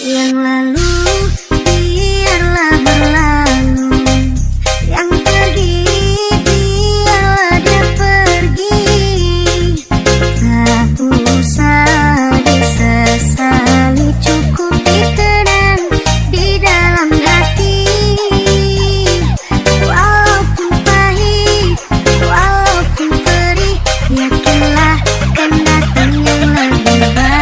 Yang lalu biarlah berlalu, yang pergi biarlah dia pergi. Tak usah disesali, cukup dikenang di dalam hati. Walaupun pahit, walaupun perih, yakinlah akan datang yang lebih baik.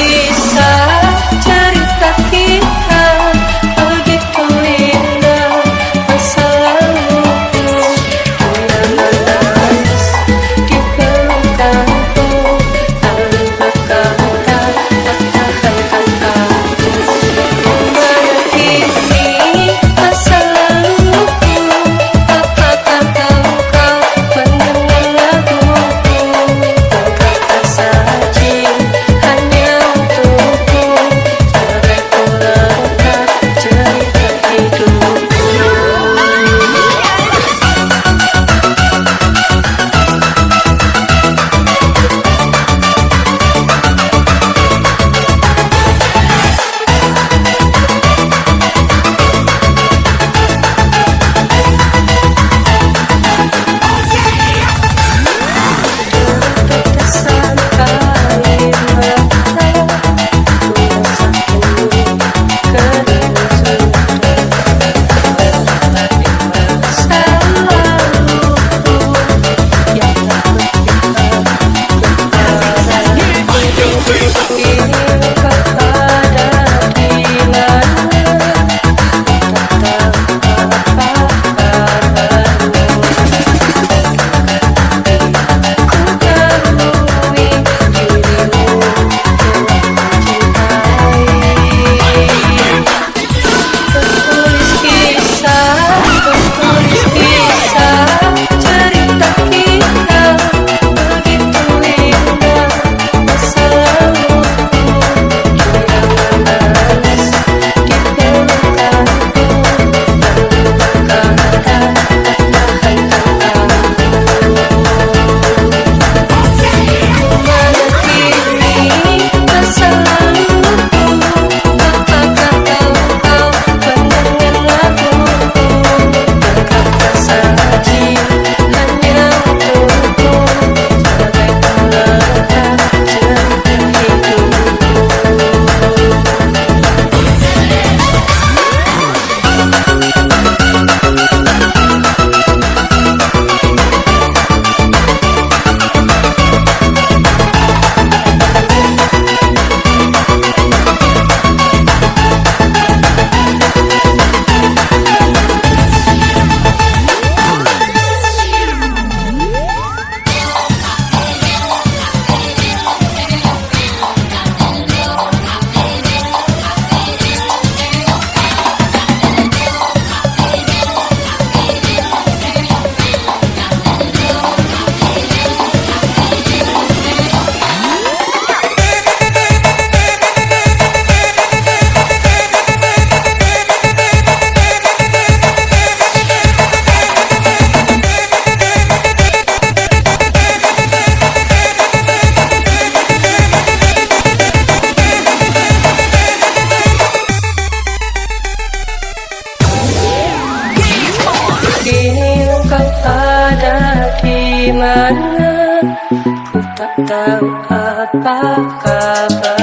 kisah cerita kita begitu indah masa laluku. Menangis di pelukanku tanpa kata katakan kataku. Mana kini masa laluku, apakah kau mendengar laguku? Berkata saja hanya untukku, mereka cerita hidupku. Tetesan air mata merasakan kerinduan masa laluku yang tak berpihak kepadaku. Kini kau ada di mana? Tak tahu apa kabarmu. Tertulis kisah cerita kita begitu indah masa laluku. Menangis di pelukanku tanpa kata katakan kataku. Mana kini masa laluku, apakah kau mendengar laguku? Berkata saja hanya untukku, mereka cerita hidupku. Kini kau ada di mana? Ku tak tahu apa kabar.